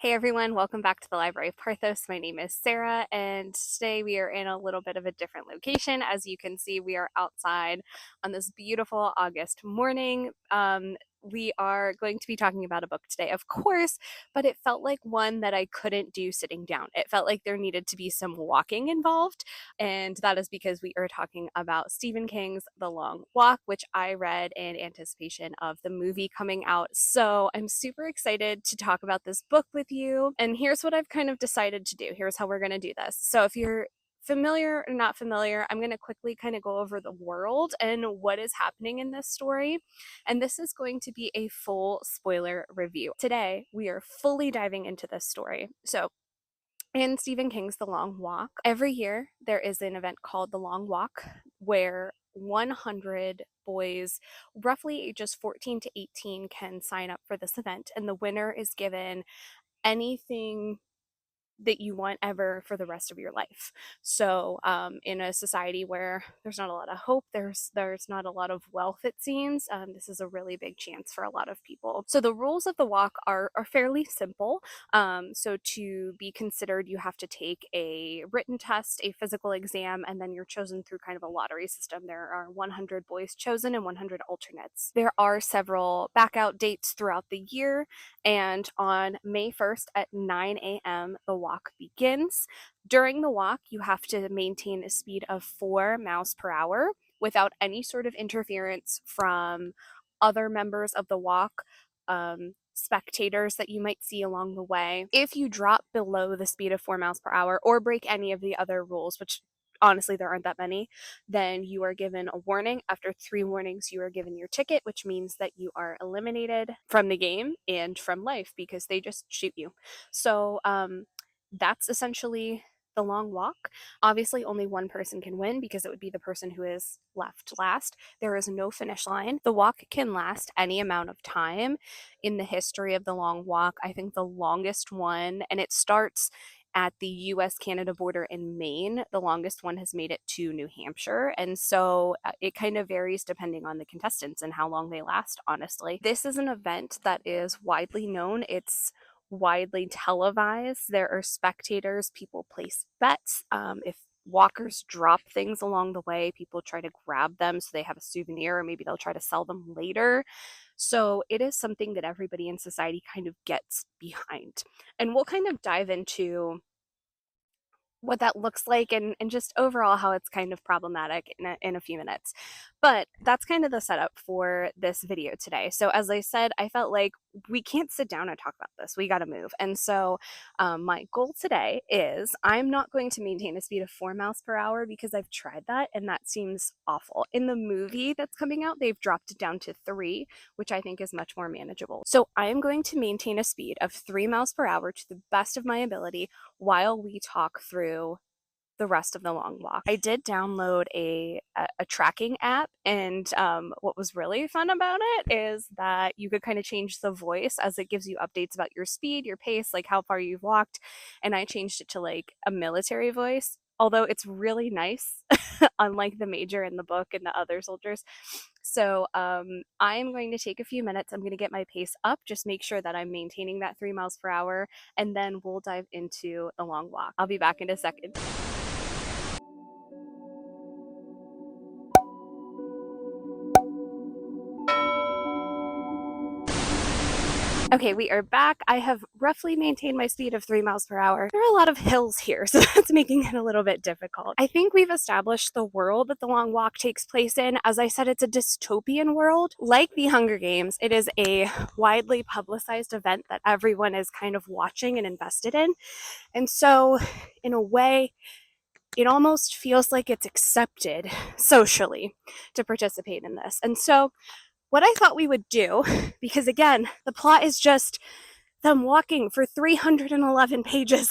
Hey everyone, welcome back to the Library of Parthos. My name is Sarah, and today we are in a little bit of a different location. As you can see, we are outside on this beautiful August morning. We are going to be talking about a book today, of course, but it felt like one that I couldn't do sitting down. It felt like there needed to be some walking involved, and that is because we are talking about Stephen King's The Long Walk, which I read in anticipation of the movie coming out. So I'm super excited to talk about this book with you. And here's what I've kind of decided to do. Here's how we're going to do this. So if you're familiar or not familiar, I'm going to quickly kind of go over the world and what is happening in this story. And this is going to be a full spoiler review. Today, we are fully diving into this story. So in Stephen King's The Long Walk, every year there is an event called The Long Walk where 100 boys, roughly ages 14 to 18, can sign up for this event, and the winner is given anything that you want ever for the rest of your life. So in a society where there's not a lot of hope, there's not a lot of wealth, it seems, this is a really big chance for a lot of people. So the rules of the walk are fairly simple. So to be considered, you have to take a written test, a physical exam, and then you're chosen through kind of a lottery system. There are 100 boys chosen and 100 alternates. There are several backout dates throughout the year, and on May 1st at 9 a.m., the walk begins. During the walk, you have to maintain a speed of 4 miles per hour without any sort of interference from other members of the walk, spectators that you might see along the way. If you drop below the speed of 4 miles per hour or break any of the other rules, which honestly there aren't that many, then you are given a warning. After 3 warnings, you are given your ticket, which means that you are eliminated from the game and from life because they just shoot you. So that's essentially the long walk. Obviously, only one person can win because it would be the person who is left last. There is no finish line. The walk can last any amount of time. In the history of the long walk, I think the longest one, and it starts at the US Canada border in Maine. The longest one has made it to New Hampshire. And so it kind of varies depending on the contestants and how long they last, honestly. This is an event that is widely known. It's widely televised. There are spectators, people place bets. If walkers drop things along the way, people try to grab them so they have a souvenir, or maybe they'll try to sell them later. So it is something that everybody in society kind of gets behind. And we'll kind of dive into what that looks like and just overall how it's kind of problematic in a few minutes. But that's kind of the setup for this video today. So as I said, I felt like we can't sit down and talk about this. We got to move. And so my goal today is I'm not going to maintain a speed of 4 miles per hour because I've tried that and that seems awful. In the movie that's coming out, they've dropped it down to 3, which I think is much more manageable. So I am going to maintain a speed of 3 miles per hour to the best of my ability while we talk through the rest of the long walk. I did download a tracking app, and what was really fun about it is that you could kind of change the voice as it gives you updates about your speed, your pace, like how far you've walked, and I changed it to like a military voice. Although it's really nice, unlike the major in the book and the other soldiers. So I'm going to take a few minutes. I'm going to get my pace up, just make sure that I'm maintaining that 3 miles per hour, and then we'll dive into the long walk. I'll be back in a second. Okay, we are back. I have roughly maintained my speed of 3 miles per hour. There are a lot of hills here, so that's making it a little bit difficult. I think we've established the world that the long walk takes place in. As I said, it's a dystopian world. Like the Hunger Games, it is a widely publicized event that everyone is kind of watching and invested in. And so, in a way, it almost feels like it's accepted socially to participate in this. And so, what I thought we would do, because again, the plot is just them walking for 311 pages.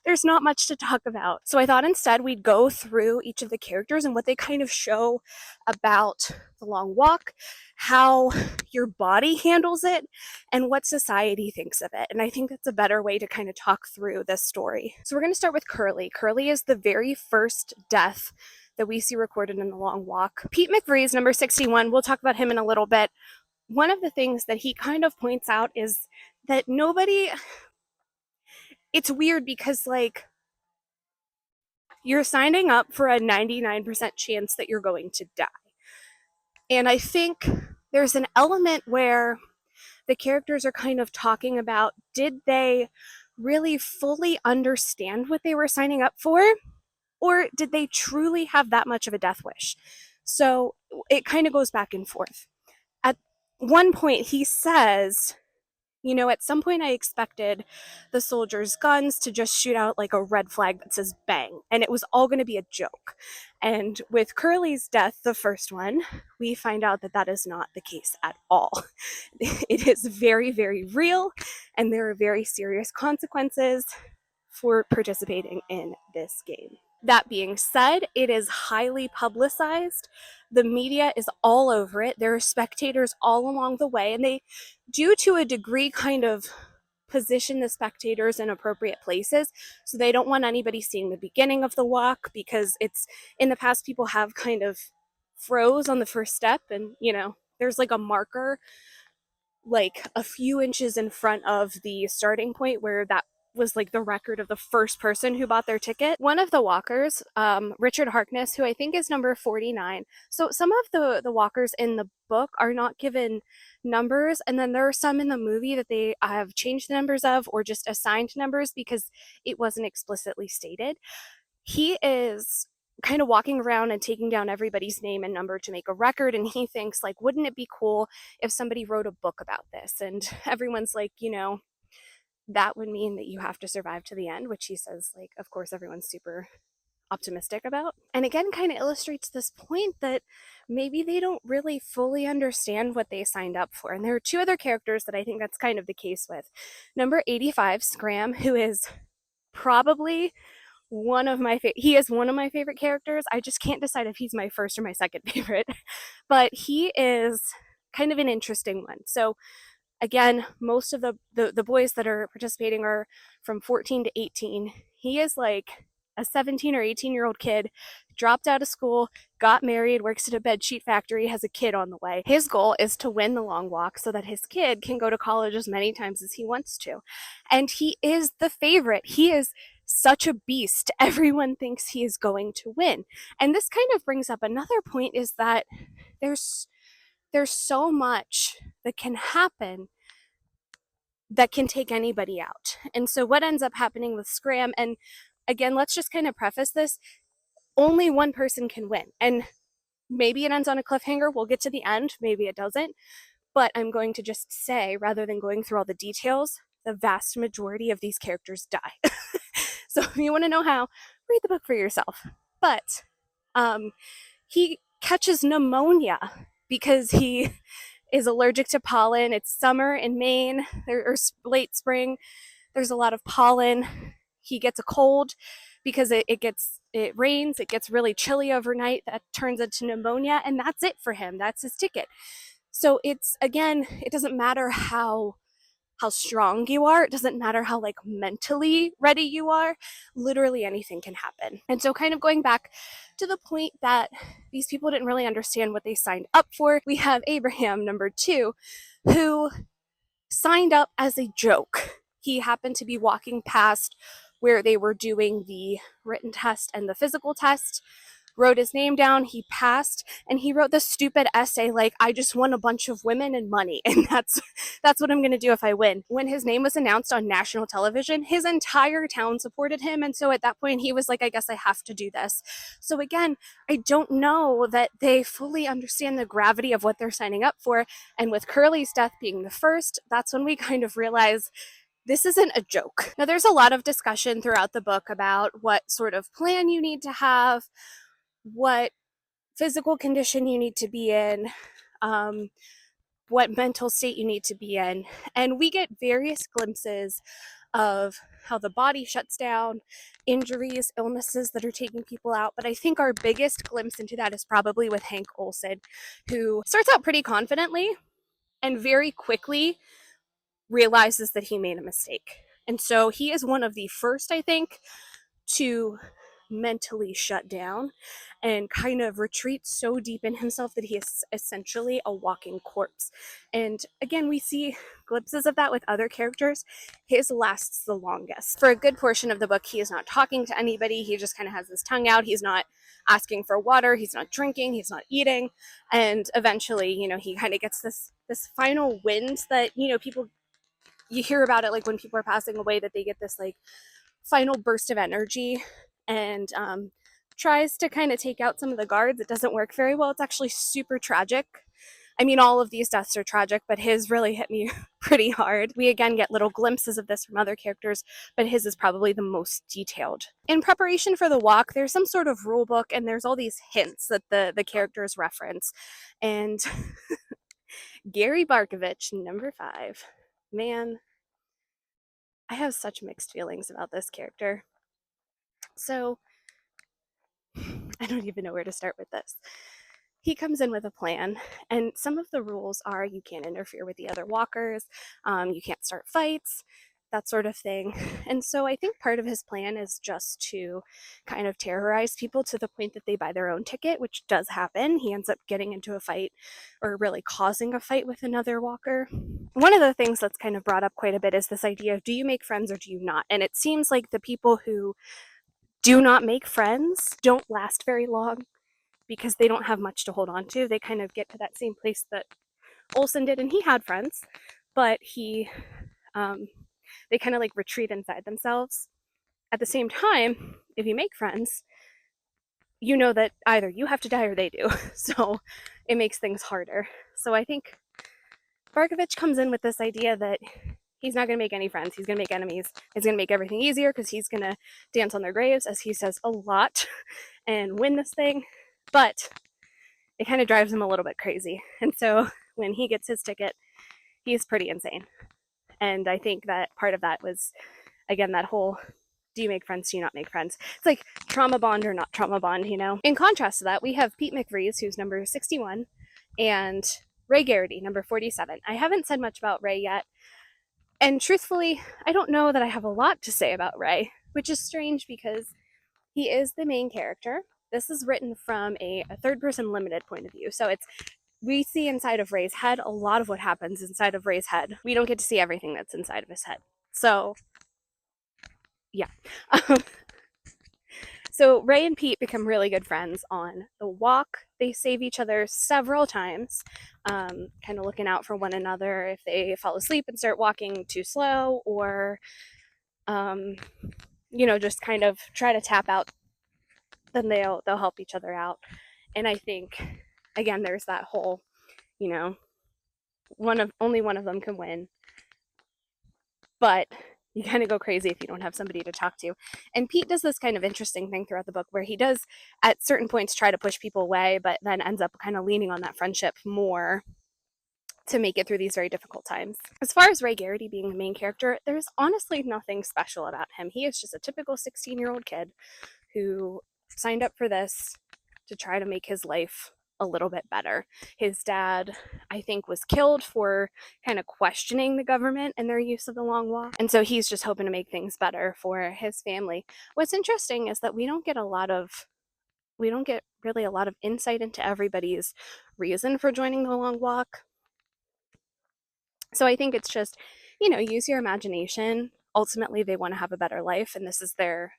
There's not much to talk about. So I thought instead we'd go through each of the characters and what they kind of show about the long walk, how your body handles it, and what society thinks of it. And I think that's a better way to kind of talk through this story. So we're going to start with Curley. Curley is the very first death that we see recorded in the long walk. Pete McVries, number 61, we'll talk about him in a little bit. One of the things that he kind of points out is that nobody it's weird because, like, you're signing up for a 99% chance that you're going to die. And I think there's an element where the characters are kind of talking about, did they really fully understand what they were signing up for? Or did they truly have that much of a death wish? So it kind of goes back and forth. At one point, he says, you know, at some point I expected the soldiers' guns to just shoot out like a red flag that says bang, and it was all going to be a joke. And with Curley's death, the first one, we find out that that is not the case at all. It is very, very real, and there are very serious consequences for participating in this game. That being said, it is highly publicized. The media is all over it. There are spectators all along the way, and they do, to a degree, kind of position the spectators in appropriate places. So they don't want anybody seeing the beginning of the walk, because it's, in the past, people have kind of froze on the first step, and, you know, there's like a marker like a few inches in front of the starting point where that was like the record of the first person who bought their ticket. One of the walkers, Richard Harkness, who I think is number 49. So some of the walkers in the book are not given numbers, and then there are some in the movie that they have changed the numbers of or just assigned numbers because it wasn't explicitly stated. He is kind of walking around and taking down everybody's name and number to make a record, and he thinks, like, wouldn't it be cool if somebody wrote a book about this? And everyone's like, you know, that would mean that you have to survive to the end, which he says, like, of course everyone's super optimistic about. And again, kind of illustrates this point that maybe they don't really fully understand what they signed up for. And there are two other characters that I think that's kind of the case with. Number 85, Scramm, who is probably one of my he is one of my favorite characters. I just can't decide if he's my first or my second favorite, but he is kind of an interesting one. So again, most of the boys that are participating are from 14 to 18. He is like a 17 or 18-year-old kid, dropped out of school, got married, works at a bedsheet factory, has a kid on the way. His goal is to win the long walk so that his kid can go to college as many times as he wants to. And he is the favorite. He is such a beast. Everyone thinks he is going to win. And this kind of brings up another point, is that there's so much that can happen that can take anybody out. And so what ends up happening with Scram, and again, let's just kind of preface this, only one person can win. And maybe it ends on a cliffhanger. We'll get to the end. Maybe it doesn't. But I'm going to just say, rather than going through all the details, the vast majority of these characters die. So if you want to know how, read the book for yourself. But he catches pneumonia because he is allergic to pollen. It's summer in Maine, or late spring. There's a lot of pollen. He gets a cold because it rains, it gets really chilly overnight. That turns into pneumonia, and that's it for him. That's his ticket. So it's, again, it doesn't matter how strong you are. It doesn't matter how like mentally ready you are. Literally anything can happen. And so kind of going back to the point that these people didn't really understand what they signed up for, we have Abraham, number 2, who signed up as a joke. He happened to be walking past where they were doing the written test and the physical test, wrote his name down, he passed, and he wrote this stupid essay like, I just won a bunch of women and money, and that's what I'm going to do if I win. When his name was announced on national television, his entire town supported him, and so at that point he was like, I guess I have to do this. So again, I don't know that they fully understand the gravity of what they're signing up for, and with Curley's death being the first, that's when we kind of realize this isn't a joke. Now, there's a lot of discussion throughout the book about what sort of plan you need to have, what physical condition you need to be in, what mental state you need to be in. And we get various glimpses of how the body shuts down, injuries, illnesses that are taking people out. But I think our biggest glimpse into that is probably with Hank Olsen, who starts out pretty confidently and very quickly realizes that he made a mistake. And so he is one of the first, I think, to mentally shut down and kind of retreats so deep in himself that he is essentially a walking corpse. And again, we see glimpses of that with other characters. His lasts the longest. For a good portion of the book, he is not talking to anybody. He just kind of has his tongue out. He's not asking for water. He's not drinking. He's not eating. And eventually, he kind of gets this final wind that, people, you hear about it like when people are passing away, that they get this like final burst of energy, and tries to kind of take out some of the guards. It doesn't work very well. It's actually super tragic. I mean, all of these deaths are tragic, but his really hit me pretty hard. We again get little glimpses of this from other characters, but his is probably the most detailed. In preparation for the walk, there's some sort of rule book, and there's all these hints that the characters reference. And Gary Barkovitch, number 5. Man, I have such mixed feelings about this character. So, I don't even know where to start with this. He comes in with a plan, and some of the rules are you can't interfere with the other walkers, you can't start fights, that sort of thing. And so I think part of his plan is just to kind of terrorize people to the point that they buy their own ticket, which does happen. He ends up getting into a fight, or really causing a fight, with another walker. One of the things that's kind of brought up quite a bit is this idea of, do you make friends or do you not? And it seems like the people who do not make friends don't last very long, because they don't have much to hold on to. They kind of get to that same place that Olsen did, and he had friends, but they kind of like retreat inside themselves. At the same time, if you make friends, you know that either you have to die or they do. So it makes things harder. So I think Barkovitch comes in with this idea that he's not going to make any friends. He's going to make enemies. He's going to make everything easier because he's going to dance on their graves, as he says a lot, and win this thing. But it kind of drives him a little bit crazy. And so when he gets his ticket, he's pretty insane. And I think that part of that was, again, that whole, do you make friends, do you not make friends? It's like trauma bond or not trauma bond, In contrast to that, we have Pete McVries, who's number 61, and Ray Garraty, number 47. I haven't said much about Ray yet. And truthfully, I don't know that I have a lot to say about Ray, which is strange because he is the main character. This is written from a third-person limited point of view. So we see inside of Ray's head a lot of what happens inside of Ray's head. We don't get to see everything that's inside of his head. So, yeah. So Ray and Pete become really good friends on the walk. They save each other several times, kind of looking out for one another if they fall asleep and start walking too slow, or, just kind of try to tap out. Then they'll help each other out. And I think, again, there's that whole, only one of them can win, but you kind of go crazy if you don't have somebody to talk to. And Pete does this kind of interesting thing throughout the book where he does at certain points try to push people away, but then ends up kind of leaning on that friendship more to make it through these very difficult times. As far as Ray Garraty being the main character, there's honestly nothing special about him. He is just a typical 16-year-old kid who signed up for this to try to make his life a little bit better. His dad, I think, was killed for kind of questioning the government and their use of the long walk. And so he's just hoping to make things better for his family. What's interesting is that we don't get really a lot of insight into everybody's reason for joining the long walk. So I think it's just, use your imagination. Ultimately, they want to have a better life, and this is their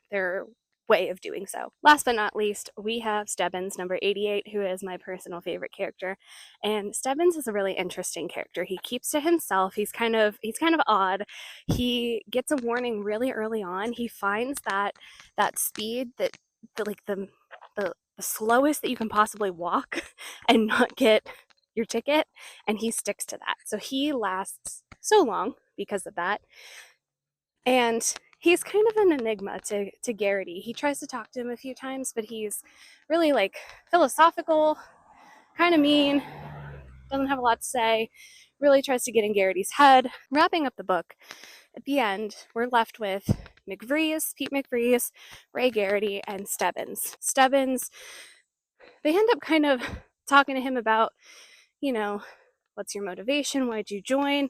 way of doing so. Last but not least, we have Stebbins, number 88, who is my personal favorite character. And Stebbins is a really interesting character. He keeps to himself. He's kind of odd. He gets a warning really early on. He finds that speed that the slowest that you can possibly walk and not get your ticket, and he sticks to that. So he lasts so long because of that. And he's kind of an enigma to Garraty. He tries to talk to him a few times, but he's really philosophical, kind of mean, doesn't have a lot to say, really tries to get in Garrity's head. Wrapping up the book, at the end, we're left with Pete McVries, Ray Garraty, and Stebbins. Stebbins, they end up kind of talking to him about, what's your motivation? Why'd you join?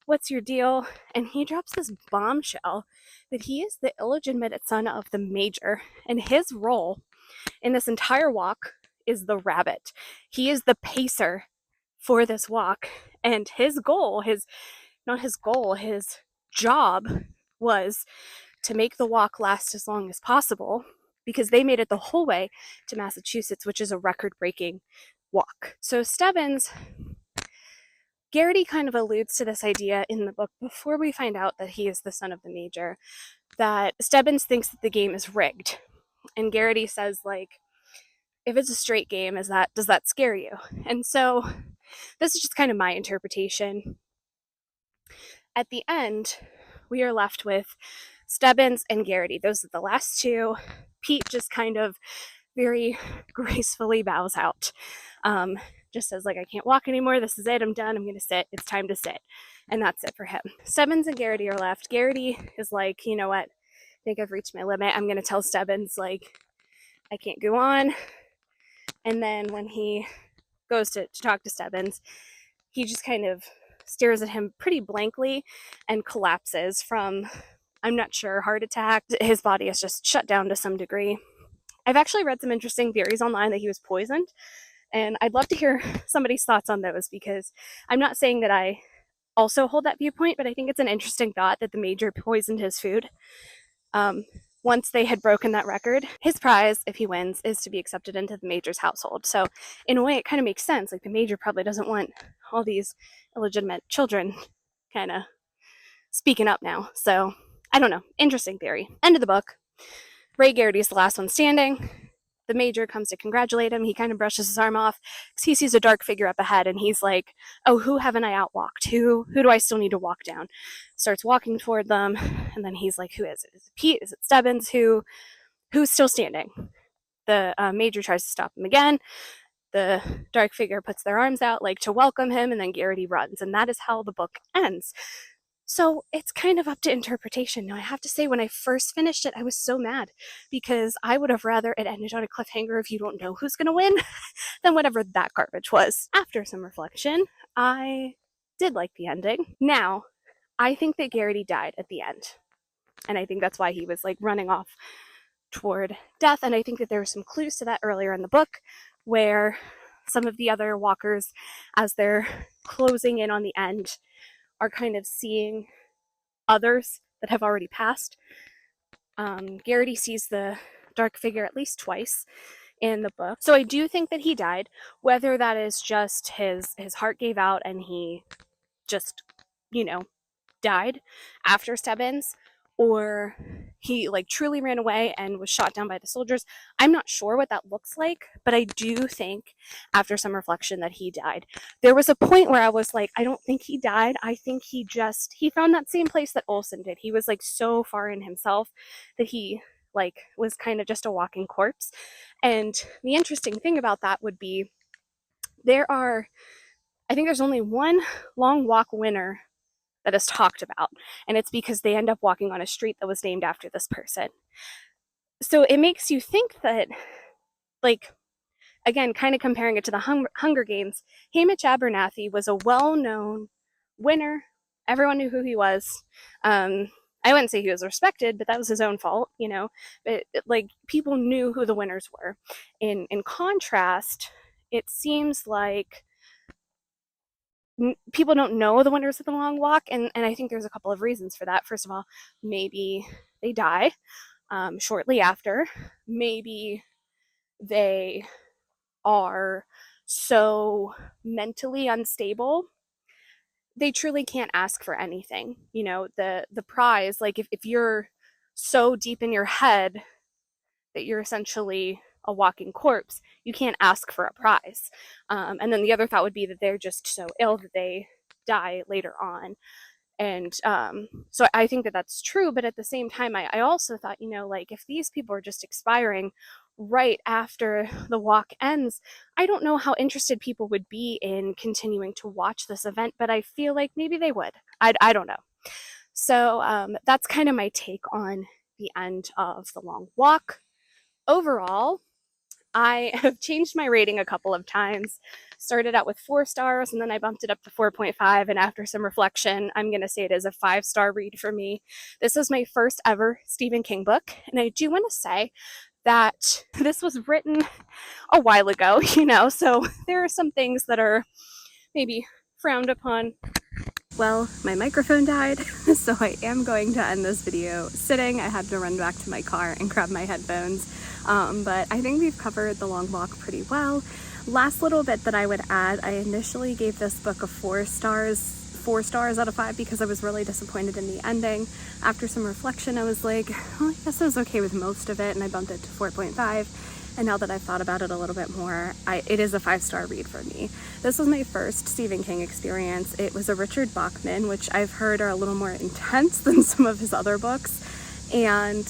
what's your deal? And he drops this bombshell that he is the illegitimate son of the major, and his role in this entire walk is the rabbit. He is the pacer for this walk, and his goal, his job was to make the walk last as long as possible, because they made it the whole way to Massachusetts, which is a record-breaking walk. So Stebbins, Garraty kind of alludes to this idea in the book before we find out that he is the son of the major, that Stebbins thinks that the game is rigged. And Garraty says, like, if it's a straight game, does that scare you? And so this is just kind of my interpretation. At the end, we are left with Stebbins and Garraty. Those are the last two. Pete just kind of very gracefully bows out. Just says, like, I can't walk anymore. This is it. I'm done. I'm going to sit. It's time to sit. And that's it for him. Stebbins and Garraty are left. Garraty is like, you know what? I think I've reached my limit. I'm going to tell Stebbins, like, I can't go on. And then when he goes to talk to Stebbins, he just kind of stares at him pretty blankly and collapses from, I'm not sure, heart attack. His body is just shut down to some degree. I've actually read some interesting theories online that he was poisoned, and I'd love to hear somebody's thoughts on those, because I'm not saying that I also hold that viewpoint, but I think it's an interesting thought that the major poisoned his food. Once they had broken that record, his prize, if he wins, is to be accepted into the major's household. So in a way, it kind of makes sense. Like, the major probably doesn't want all these illegitimate children kind of speaking up now. So I don't know. Interesting theory. End of the book. Ray Garraty is the last one standing. The major comes to congratulate him. He kind of brushes his arm off because he sees a dark figure up ahead, and he's like, oh, who haven't I outwalked? Who do I still need to walk down? Starts walking toward them, and then he's like, who is it? Is it Pete? Is it Stebbins? Who's still standing? The major tries to stop him again. The dark figure puts their arms out like to welcome him, and then Garraty runs, and that is how the book ends. So it's kind of up to interpretation. Now, I have to say, when I first finished it, I was so mad, because I would have rather it ended on a cliffhanger if you don't know who's going to win than whatever that garbage was. After some reflection, I did like the ending. Now, I think that Garraty died at the end, and I think that's why he was like running off toward death, and I think that there were some clues to that earlier in the book, where some of the other walkers, as they're closing in on the end, are kind of seeing others that have already passed. Garraty sees the dark figure at least twice in the book. So I do think that he died, whether that is just his heart gave out and he just, died after Stebbins, or he like truly ran away and was shot down by the soldiers. I'm not sure what that looks like, but I do think after some reflection that he died. There was a point where I was like, I don't think he died. I think he found that same place that Olsen did. He was like so far in himself that he like was kind of just a walking corpse. And the interesting thing about that would be I think there's only one long walk winner that is talked about, and it's because they end up walking on a street that was named after this person. So it makes you think that, like, again, kind of comparing it to the Hunger Games, Hamish Abernathy was a well-known winner. Everyone knew who he was. I wouldn't say he was respected, but that was his own fault, But like, people knew who the winners were. In contrast, it seems like people don't know the winners of the long walk, and I think there's a couple of reasons for that. First of all, maybe they die shortly after. Maybe they are so mentally unstable they truly can't ask for anything. The prize, like, if you're so deep in your head that you're essentially a walking corpse, you can't ask for a prize. And then the other thought would be that they're just so ill that they die later on. And so I think that that's true, but at the same time, I also thought, like, if these people are just expiring right after the walk ends, I don't know how interested people would be in continuing to watch this event, but I feel like maybe they would. I don't know. So that's kind of my take on the end of the long walk. Overall, I have changed my rating a couple of times. Started out with 4 stars and then I bumped it up to 4.5. And after some reflection, I'm going to say it is a 5-star read for me. This is my first ever Stephen King book. And I do want to say that this was written a while ago, so there are some things that are maybe frowned upon. Well, my microphone died, so I am going to end this video sitting. I had to run back to my car and grab my headphones, but I think we've covered The Long Walk pretty well. Last little bit that I would add, I initially gave this book a 4 stars out of 5 because I was really disappointed in the ending. After some reflection, I was like, oh, I guess I was okay with most of it, and I bumped it to 4.5. And now that I've thought about it a little bit more, it is a 5-star read for me. This was my first Stephen King experience. It was a Richard Bachman, which I've heard are a little more intense than some of his other books. And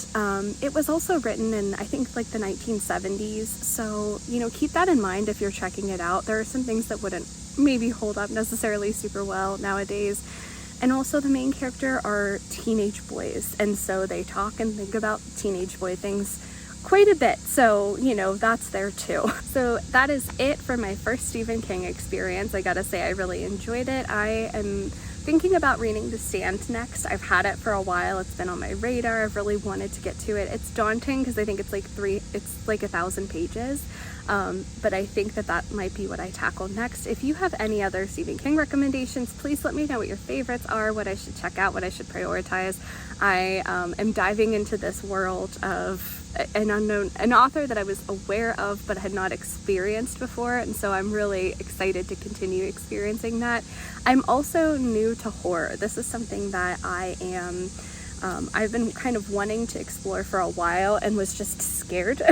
it was also written in, I think, like the 1970s. So, keep that in mind if you're checking it out. There are some things that wouldn't maybe hold up necessarily super well nowadays. And also the main character are teenage boys. And so they talk and think about teenage boy things quite a bit, so that's there too. So that is it for my first Stephen King experience. I gotta say I really enjoyed it. I am thinking about reading The Stand next. I've had it for a while. It's been on my radar. I've really wanted to get to it. It's daunting because I think it's like 1,000 pages. But I think that might be what I tackle next. If you have any other Stephen King recommendations, please let me know what your favorites are, what I should check out, what I should prioritize. I am diving into this world of an author that I was aware of but had not experienced before, and so I'm really excited to continue experiencing that. I'm also new to horror. This is something that I've been kind of wanting to explore for a while and was just scared.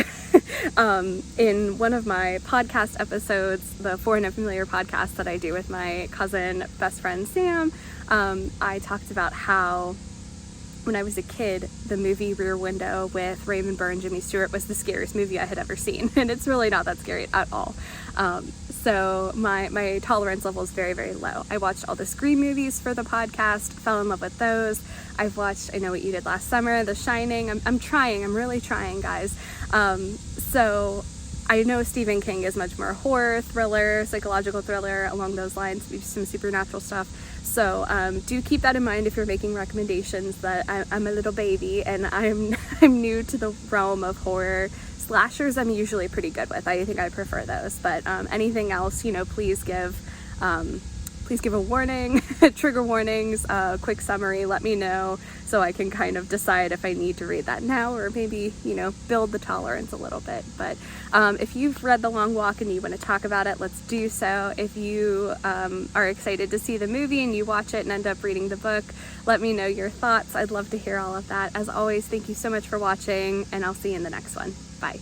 In one of my podcast episodes, the Foreign and Familiar podcast that I do with my cousin, best friend Sam, I talked about how when I was a kid, the movie Rear Window with Raymond Burr and Jimmy Stewart was the scariest movie I had ever seen, and it's really not that scary at all. So my tolerance level is very, very low. I watched all the Scream movies for the podcast, fell in love with those. I've watched I Know What You Did Last Summer, The Shining. I'm really trying, guys. So I know Stephen King is much more horror, thriller, psychological thriller, along those lines, some supernatural stuff. So do keep that in mind if you're making recommendations, that I'm a little baby and I'm new to the realm of horror. Slashers I'm usually pretty good with. I think I prefer those, but anything else, please give a warning, trigger warnings, quick summary, let me know so I can kind of decide if I need to read that now or maybe, build the tolerance a little bit. But if you've read The Long Walk and you want to talk about it, let's do so. If you are excited to see the movie and you watch it and end up reading the book, let me know your thoughts. I'd love to hear all of that. As always, thank you so much for watching, and I'll see you in the next one. Bye.